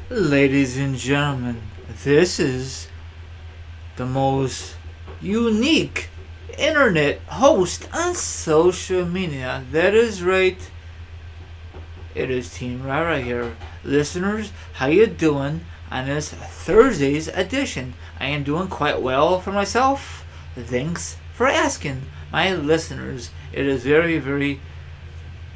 Ladies and gentlemen, this is the most unique internet host on social media. That is right. It is Team Rara here. Listeners, how you doing on this Thursday's edition? I am doing quite well for myself. Thanks for asking. My listeners, it is very, very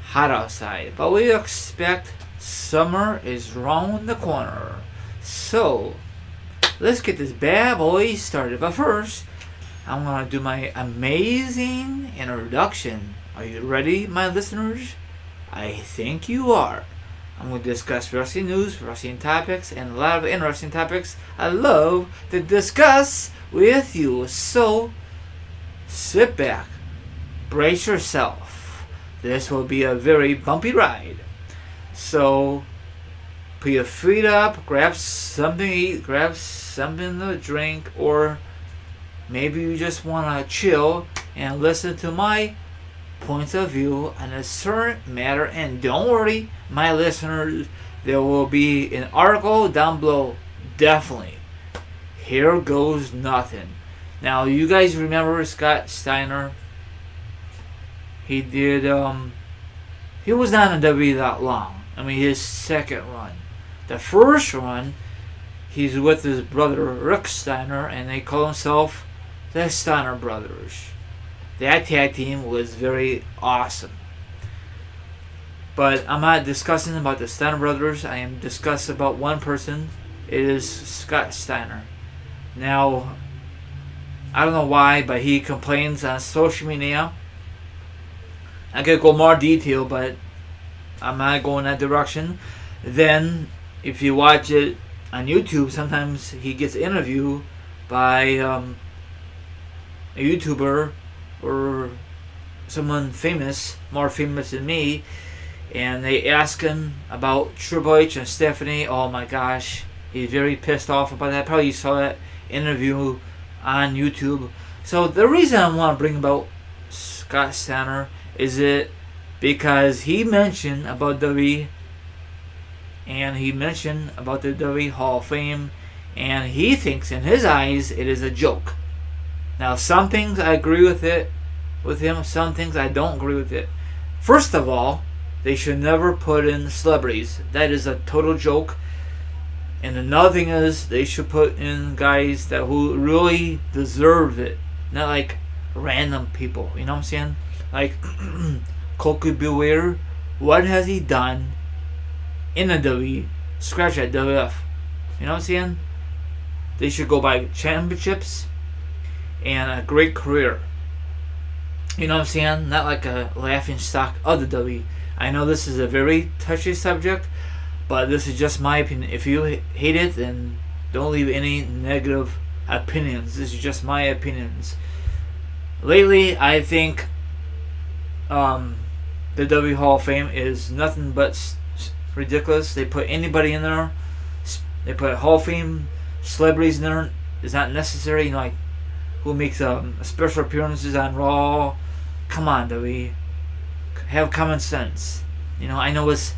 hot outside, but we expect summer is round the corner. So, let's get this bad boy started. But first, I'm gonna do my amazing introduction. Are you ready, my listeners? I think you are. I'm going to discuss wrestling news, wrestling topics, and a lot of interesting topics I love to discuss with you. So, sit back, brace yourself. This will be a very bumpy ride. So, put your feet up, grab something to eat, grab something to drink, or maybe you just want to chill and listen to my points of view on a certain matter. And don't worry, my listeners, there will be an article down below. Definitely. Here goes nothing. Now, you guys remember Scott Steiner? He did, he was not in WWE that long. I mean, his second run. The first run, he's with his brother Rick Steiner, and they call themselves the Steiner Brothers. That tag team was very awesome. But I'm not discussing about the Steiner Brothers. I am discussing about one person. It is Scott Steiner. Now, I don't know why, but he complains on social media. I could go more detail, but I'm not going that direction. Then, if you watch it on YouTube, sometimes he gets interviewed by a YouTuber or someone famous, more famous than me, and they ask him about Triple H and Stephanie. Oh my gosh, he's very pissed off about that. Probably you saw that interview on YouTube. So the reason I want to bring about Scott Steiner is it because he mentioned about WWE, and he mentioned about the WWE Hall of Fame, and he thinks in his eyes it is a joke. Now, some things I agree with him, some things I don't agree with it. First of all, they should never put in celebrities. That is a total joke. And another thing is, they should put in guys that who really deserve it, not like random people. You know what I'm saying? Like Koku Beware, what has he done in the WWE? Scratch that WF. You know what I'm saying? They should go by championships and a great career. You know what I'm saying? Not like a laughing stock of the WWE. I know this is a very touchy subject, but this is just my opinion. If you hate it, then don't leave any negative opinions. This is just my opinions. Lately, I think the WWE Hall of Fame is nothing but ridiculous. They put anybody in there. They put Hall of Fame celebrities in there. It's not necessary. You know, like who makes special appearances on Raw. Come on, WWE. Have common sense. You know, I know it's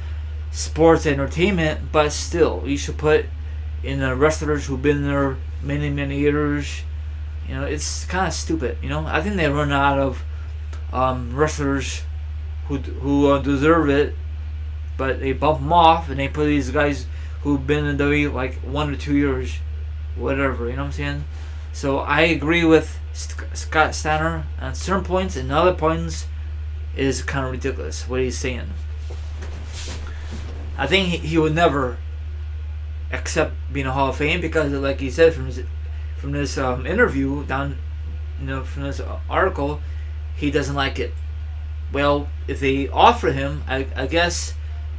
sports entertainment, but still, you should put in the wrestlers who've been there many, many years. You know, it's kind of stupid. You know, I think they run out of wrestlers who deserve it, but they bump them off and they put these guys who've been in WWE like 1 or 2 years, whatever. You know what I'm saying? So I agree with Scott Steiner on certain points, and other points is kind of ridiculous what he's saying. I think he would never accept being a Hall of Fame because, like he said from this interview down, you know, from this article, he doesn't like it. Well, if they offer him, I guess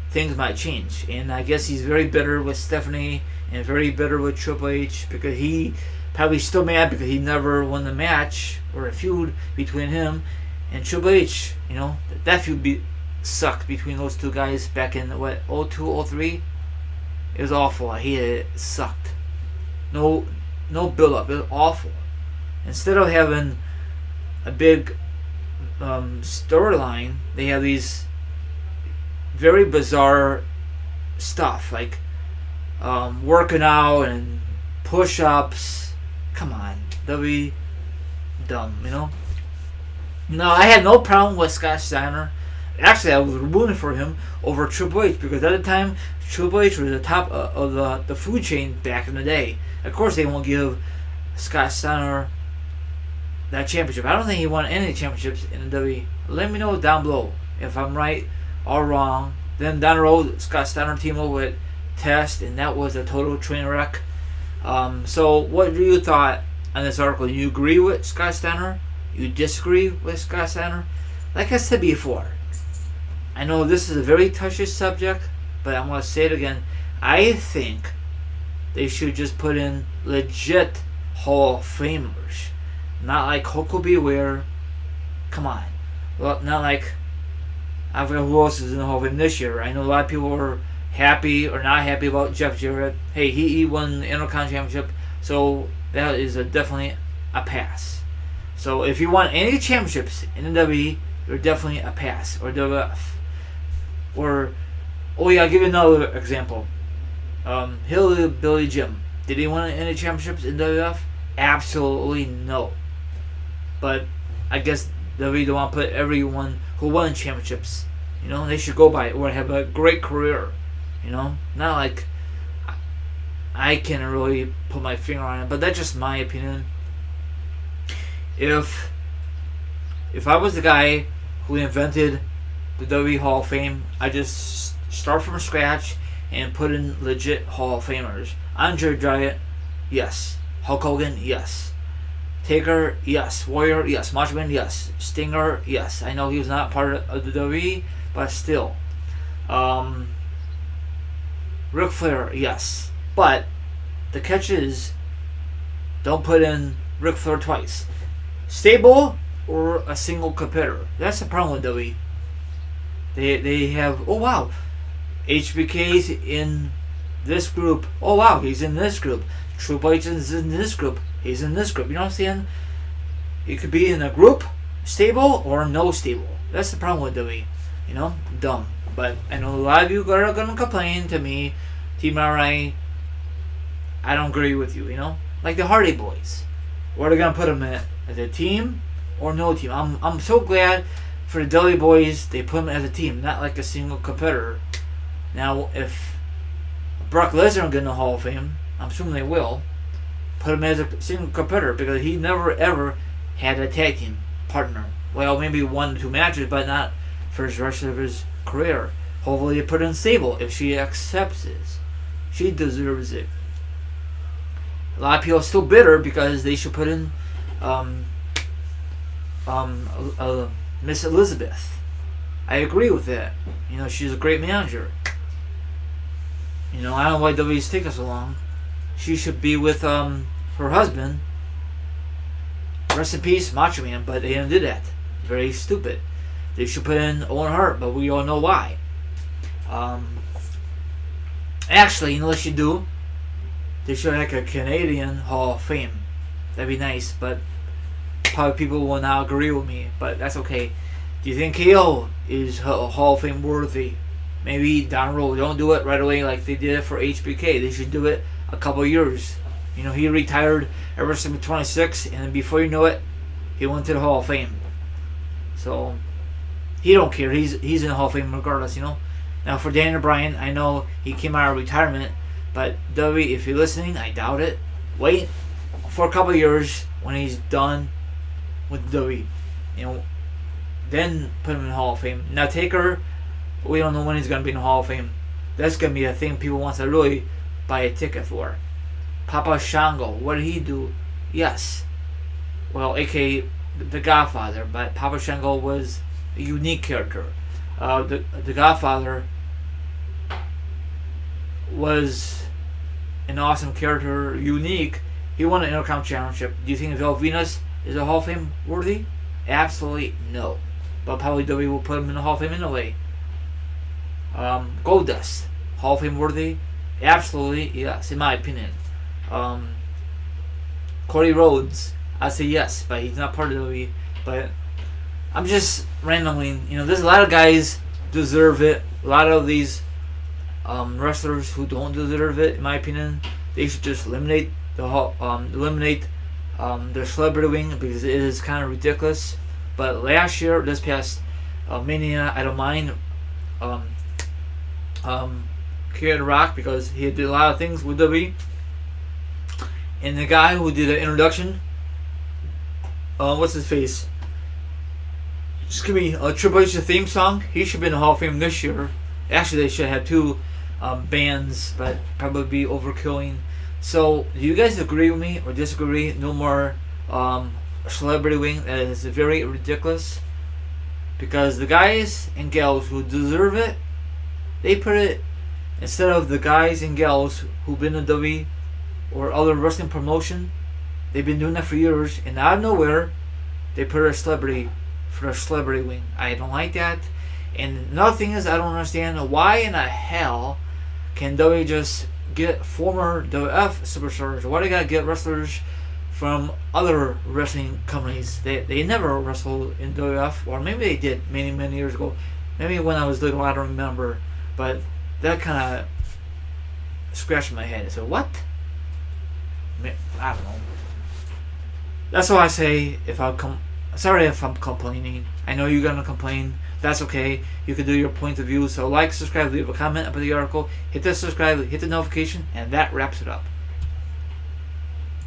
things might change, and I guess he's very bitter with Stephanie and very bitter with Triple H because he probably still mad because he never won the match or a feud between him and Triple H. You know, that feud sucked between those two guys back in what, 02, 03. It was awful. I hated it. It sucked. No build up. It was awful. Instead of having a big storyline, they have these very bizarre stuff like working out and push-ups. Come on, W dumb, you know. No, I had no problem with Scott Steiner. Actually, I was rooting for him over Triple H because at the time Triple H was the top of the food chain back in the day. Of course, they won't give Scott Steiner that championship. I don't think he won any championships in the WWE. Let me know down below if I'm right or wrong. Then down the road, Scott Steiner teamed up with Test, and that was a total train wreck. So, what do you thought on this article? You agree with Scott Steiner? You disagree with Scott Steiner? Like I said before, I know this is a very touchy subject, but I'm going to say it again. I think they should just put in legit Hall of Famers. Not like Coco Beware. Come on. Well, not like, I forgot who else is in the Hall of Fame this year. I know a lot of people were happy or not happy about Jeff Jarrett. Hey, he won the Intercon Championship, so that is definitely a pass. So if you want any championships in the WWE, you're definitely a pass. Or WWF. Or, oh yeah, I'll give you another example. Hillbilly Jim. Did he win any championships in WWF? Absolutely no. But I guess WWE don't want to put everyone who won championships. You know, they should go by it or have a great career. You know, not like I can't really put my finger on it, but that's just my opinion. If I was the guy who invented the WWE Hall of Fame, I just start from scratch and put in legit Hall of Famers. Andre Giant, yes. Hulk Hogan, yes. Taker, yes. Warrior, yes. Macho Man, yes. Stinger, yes. I know he was not part of the WWE, but still. Ric Flair, yes. But the catch is, don't put in Ric Flair twice. Stable or a single competitor. That's the problem with WWE. They have, oh wow, HBK's in this group. Oh wow, he's in this group. Triple H is in this group. He's in this group. You know what I'm saying? It could be in a group, stable or no stable. That's the problem with WWE. You know, dumb. But I know a lot of you are gonna complain to me, Team RI. I don't agree with you. You know, like the Hardy Boys. What are they gonna put them in? As a team or no team? I'm so glad for the Dudley Boys they put them as a team, not like a single competitor. Now, if Brock Lesnar get in the Hall of Fame, I'm assuming they will, put him as a single competitor because he never ever had a tag team partner. Well, maybe 1 or 2 matches, but not for the rest of his career. Hopefully, they put in Sable if she accepts this. She deserves it. A lot of people are still bitter because they should put in Miss Elizabeth. I agree with that. You know, she's a great manager. You know, I don't know why WWE's taking so long. She should be with her husband. Rest in peace, Macho Man, but they didn't do that. Very stupid. They should put in Owen Hart, but we all know why. Actually, you know what they should do? They should have like a Canadian Hall of Fame. That'd be nice, but probably people will not agree with me, but that's okay. Do you think KO is Hall of Fame worthy? Maybe down the road. Don't do it right away like they did it for HBK. They should do it a couple of years. You know, he retired ever since 26, and then before you know it, he went to the Hall of Fame. So he don't care. He's in the Hall of Fame regardless. You know. Now for Daniel Bryan, I know he came out of retirement, but WWE, if you're listening, I doubt it. Wait for a couple of years when he's done with WWE. You know, then put him in the Hall of Fame. Now Taker, we don't know when he's gonna be in the Hall of Fame. That's gonna be a thing people want to really buy a ticket for. Papa Shango, what did he do? Yes. Well, aka the Godfather, but Papa Shango was a unique character. The Godfather was an awesome character, unique. He won an Intercontinental Championship. Do you think Val Venus is a Hall of Fame worthy? Absolutely no. But probably WWE will put him in the Hall of Fame anyway. Goldust, Hall of Fame worthy? Absolutely yes, in my opinion. Cody Rhodes, I say yes, but he's not part of WWE. But I'm just randomly, you know, there's a lot of guys deserve it. A lot of these wrestlers who don't deserve it, in my opinion. They should just eliminate their celebrity wing because it is kind of ridiculous. But last year, this past Mania, I don't mind Kid Rock because he did a lot of things with WWE. And the guy who did the introduction, what's his face? Just give me Triple H's theme song. He should be in the Hall of Fame this year. Actually, they should have two bands, but probably be overkilling. So, do you guys agree with me or disagree? No more celebrity wing. That is very ridiculous. Because the guys and gals who deserve it, they put it instead of the guys and gals who've been in WWE or other wrestling promotion. They've been doing that for years, and out of nowhere, they put a celebrity for a celebrity wing. I don't like that. And another thing is, I don't understand why in the hell can WWE just get former WWF superstars? Why do they gotta get wrestlers from other wrestling companies? They never wrestled in WWF, or maybe they did many years ago. Maybe when I was little, I don't remember. But that kind of scratched my head. So what? I don't know. That's all I say. Sorry if I'm complaining. I know you're gonna complain. That's okay. You can do your point of view. So like, subscribe, leave a comment about the article, hit the subscribe, hit the notification, and that wraps it up.